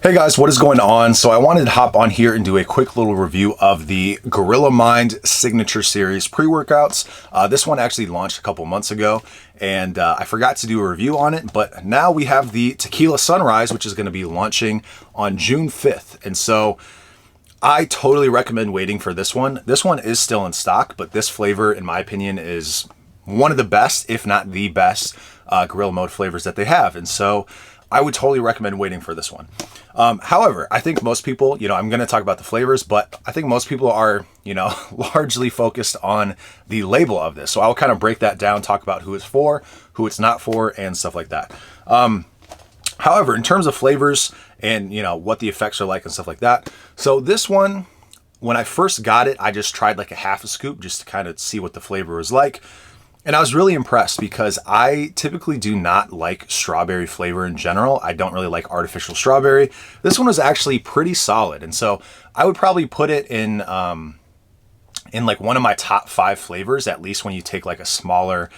Hey guys, what is going on? So I wanted to hop on here and do a quick little review of the Gorilla Mind Signature Series pre-workouts. This one actually launched a couple months ago, and I forgot to do a review on it, but now we have the Tequila Sunrise, which is going to be launching on June 5th. And so I totally recommend waiting for this one. This one is still in stock, but this flavor, in my opinion, is one of the best, if not the best, Gorilla Mode flavors that they have. And so I would totally recommend waiting for this one. However, I think most people, I'm going to talk about the flavors, but I think most people are, largely focused on the label of this. So I'll kind of break that down, talk about who it's for, who it's not for, and stuff like that. However, in terms of flavors and, what the effects are like and stuff like that. So this one, when I first got it, I just tried like a half a scoop just to kind of see what the flavor was like. And I was really impressed because I typically do not like strawberry flavor in general. I don't really like artificial strawberry. This one was actually pretty solid. And so I would probably put it in like one of my top 5 flavors, at least when you take like a smaller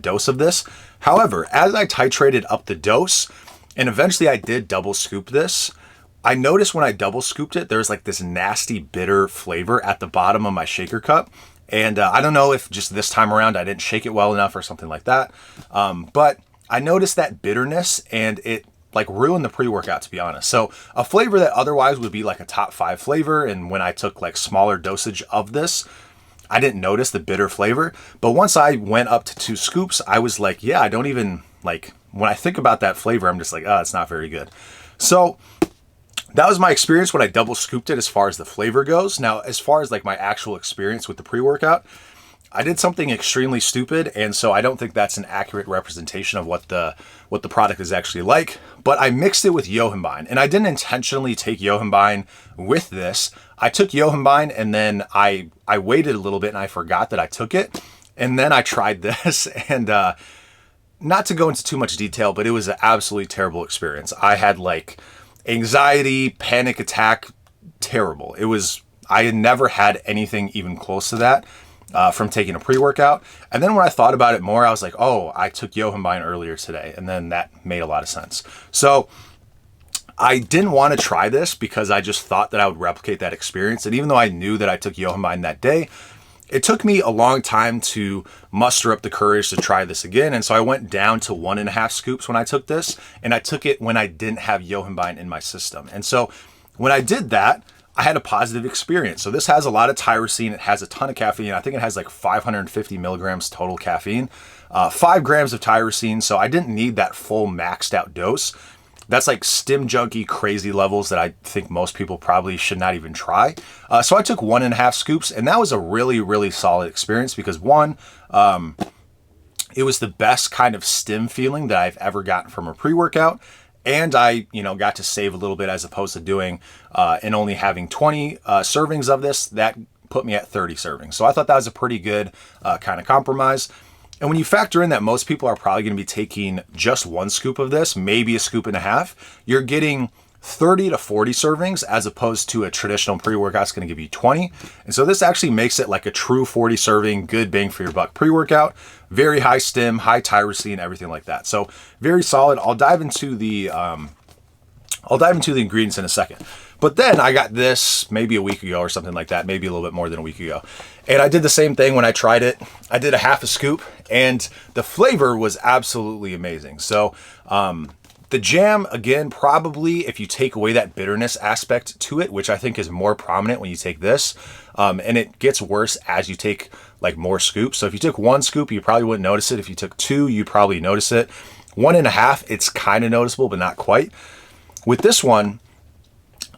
dose of this. However, as I titrated up the dose, and eventually I did double scoop this, I noticed when I double scooped it, there's like this nasty bitter flavor at the bottom of my shaker cup. And I don't know if just this time around I didn't shake it well enough or something like that. But I noticed that bitterness and it like ruined the pre-workout, to be honest. So a flavor that otherwise would be like a top 5 flavor, and when I took like smaller dosage of this, I didn't notice the bitter flavor. But once I went up to 2 scoops, I was like, yeah, I don't even like, when I think about that flavor, I'm just like, oh, it's not very good. So that was my experience when I double scooped it as far as the flavor goes. Now, as far as like my actual experience with the pre-workout, I did something extremely stupid, and so I don't think that's an accurate representation of what the product is actually like. But I mixed it with yohimbine, and I didn't intentionally take yohimbine with this. I took yohimbine, and then I waited a little bit, and I forgot that I took it, and then I tried this, and not to go into too much detail, but it was an absolutely terrible experience. I had like anxiety, panic attack, terrible. I had never had anything even close to that from taking a pre-workout. And then when I thought about it more, I was like, oh, I took yohimbine earlier today. And then that made a lot of sense. So I didn't want to try this because I just thought that I would replicate that experience. And even though I knew that I took yohimbine that day, it took me a long time to muster up the courage to try this again. And so I went down to 1.5 scoops when I took this, and I took it when I didn't have yohimbine in my system. And so when I did that, I had a positive experience. So this has a lot of tyrosine. It has a ton of caffeine. I think it has like 550 milligrams total caffeine, 5 grams of tyrosine. So I didn't need that full maxed out dose. That's like stim junkie crazy levels that I think most people probably should not even try. So I took 1.5 scoops, and that was a really, really solid experience because one, it was the best kind of stim feeling that I've ever gotten from a pre-workout. And I, got to save a little bit as opposed to doing and only having 20 servings of this. That put me at 30 servings. So I thought that was a pretty good kind of compromise. And when you factor in that most people are probably going to be taking just 1 scoop of this, maybe a scoop and a half, you're getting 30 to 40 servings as opposed to a traditional pre-workout is going to give you 20. And so this actually makes it like a true 40 serving, good bang for your buck pre-workout. Very high stim, high tyrosine, everything like that. So very solid. I'll dive into the ingredients in a second. But then I got this maybe a week ago or something like that, maybe a little bit more than a week ago. And I did the same thing when I tried it. I did a half a scoop, and the flavor was absolutely amazing. So the jam, again, probably if you take away that bitterness aspect to it, which I think is more prominent when you take this, and it gets worse as you take like more scoops. So if you took 1 scoop, you probably wouldn't notice it. If you took 2, you'd probably notice it. 1.5, it's kind of noticeable, but not quite. With this one,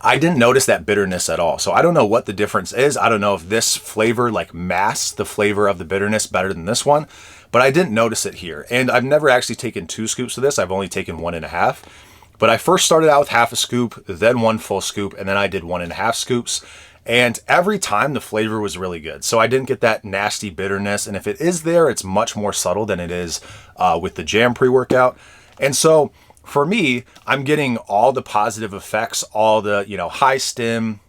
I didn't notice that bitterness at all. So I don't know what the difference is. I don't know if this flavor like masks the flavor of the bitterness better than this one, but I didn't notice it here. And I've never actually taken 2 scoops of this. I've only taken 1.5. But I first started out with half a scoop, then 1 full scoop, and then I did 1.5 scoops. And every time the flavor was really good. So I didn't get that nasty bitterness. And if it is there, it's much more subtle than it is with the jam pre-workout. And so for me, I'm getting all the positive effects, all the, high stim,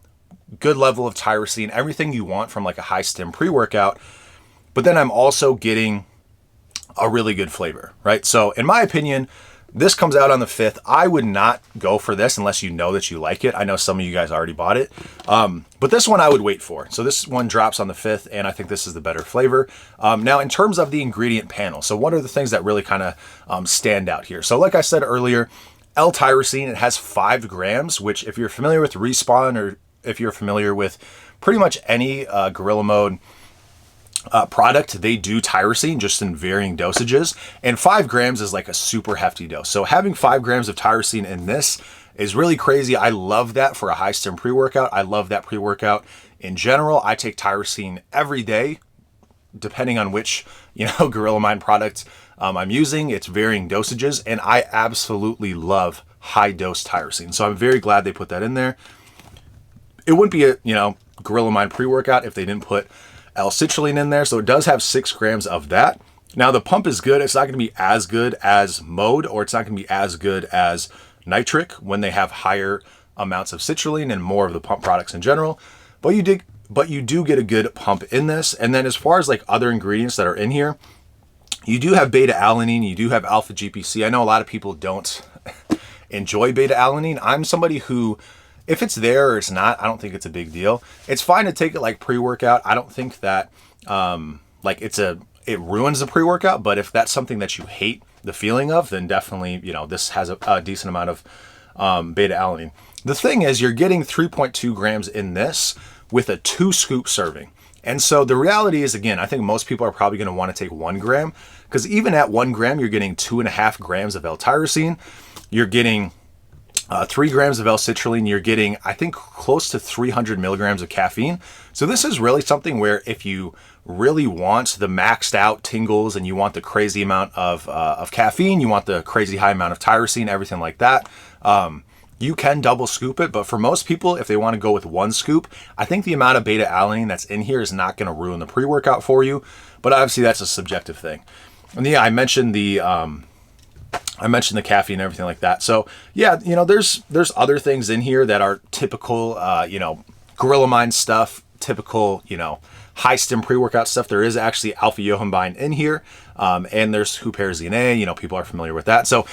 good level of tyrosine, everything you want from like a high stim pre-workout. But then I'm also getting a really good flavor, right? So in my opinion, This comes out on the 5th. I would not go for this unless you know that you like it. I know some of you guys already bought it. But this one I would wait for. So this one drops on the 5th, and I think this is the better flavor. Now, in terms of the ingredient panel, so what are the things that really kind of stand out here? So like I said earlier, L-tyrosine, it has 5 grams, which if you're familiar with Respawn, or if you're familiar with pretty much any Gorilla Mode product, they do tyrosine just in varying dosages, and 5 grams is like a super hefty dose. So having 5 grams of tyrosine in this is really crazy. I love that for a high stim pre-workout. I love that pre-workout in general. I take tyrosine every day, depending on which, Gorilla Mind product I'm using. It's varying dosages, and I absolutely love high dose tyrosine. So I'm very glad they put that in there. It wouldn't be a, Gorilla Mind pre-workout if they didn't put L-citrulline in there. So it does have 6 grams of that. Now the pump is good. It's not going to be as good as Mode, or it's not going to be as good as Nitric when they have higher amounts of citrulline and more of the pump products in general. But you do get a good pump in this. And then as far as like other ingredients that are in here, you do have beta-alanine, you do have alpha-GPC. I know a lot of people don't enjoy beta-alanine. I'm somebody who, if it's there or it's not, I don't think it's a big deal. It's fine to take it like pre-workout. I don't think that it ruins the pre-workout, but if that's something that you hate the feeling of, then definitely, this has a decent amount of beta-alanine. The thing is, you're getting 3.2 grams in this with a 2-scoop serving. And so the reality is, again, I think most people are probably going to want to take 1 gram, because even at 1 gram, you're getting 2.5 grams of L-tyrosine. You're getting 3 grams of L-citrulline. You're getting, I think, close to 300 milligrams of caffeine. So this is really something where if you really want the maxed out tingles and you want the crazy amount of caffeine, you want the crazy high amount of tyrosine, everything like that, you can double scoop it. But for most people, if they want to go with 1 scoop, I think the amount of beta-alanine that's in here is not going to ruin the pre-workout for you. But obviously that's a subjective thing. And yeah, I mentioned the caffeine and everything like that. So yeah, there's other things in here that are typical, Gorilla Mind stuff, typical, high stim pre-workout stuff. There is actually alpha yohimbine in here, and there's huperzine A. People are familiar with that. So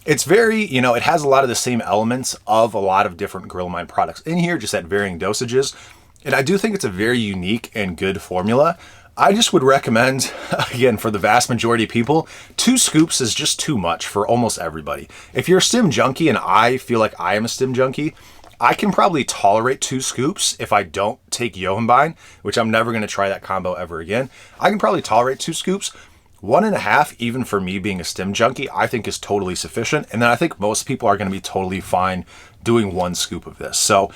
it's very, it has a lot of the same elements of a lot of different Gorilla Mind products in here, just at varying dosages. And I do think it's a very unique and good formula. I just would recommend, again, for the vast majority of people, 2 scoops is just too much for almost everybody. If you're a stim junkie, and I feel like I am a stim junkie, I can probably tolerate 2 scoops if I don't take yohimbine, which I'm never going to try that combo ever again. I can probably tolerate 2 scoops. 1.5, even for me being a stim junkie, I think is totally sufficient. And then I think most people are going to be totally fine doing 1 scoop of this. So,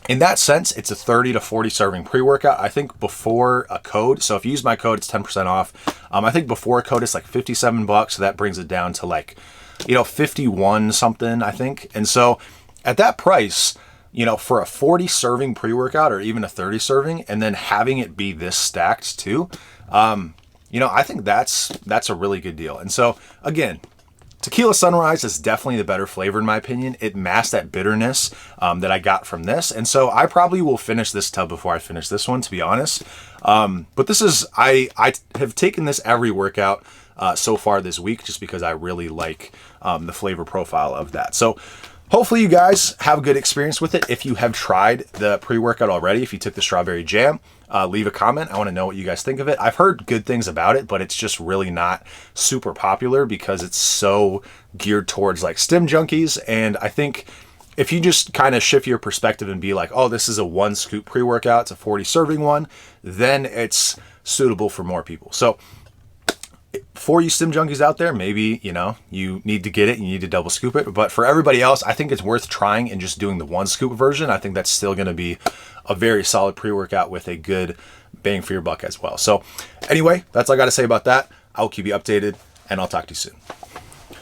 in that sense, it's a 30 to 40 serving pre-workout. I think before a code, so if you use my code, it's 10% off. I think before a code, it's like $57. So that brings it down to like, 51 something, I think. And so at that price, for a 40 serving pre-workout or even a 30 serving, and then having it be this stacked too, I think that's a really good deal. And so again, Tequila Sunrise is definitely the better flavor in my opinion. It masked that bitterness that I got from this. And so I probably will finish this tub before I finish this one, to be honest. But this is, I have taken this every workout so far this week, just because I really like the flavor profile of that. So hopefully you guys have a good experience with it. If you have tried the pre-workout already, if you took the strawberry jam, leave a comment. I want to know what you guys think of it. I've heard good things about it, but it's just really not super popular because it's so geared towards like stim junkies. And I think if you just kind of shift your perspective and be like, oh, this is a 1 scoop pre-workout, it's a 40 serving one, then it's suitable for more people. So for you stim junkies out there, maybe, you need to get it, you need to double scoop it. But for everybody else, I think it's worth trying and just doing the 1 scoop version. I think that's still going to be a very solid pre-workout with a good bang for your buck as well. So anyway, that's all I got to say about that. I'll keep you updated, and I'll talk to you soon.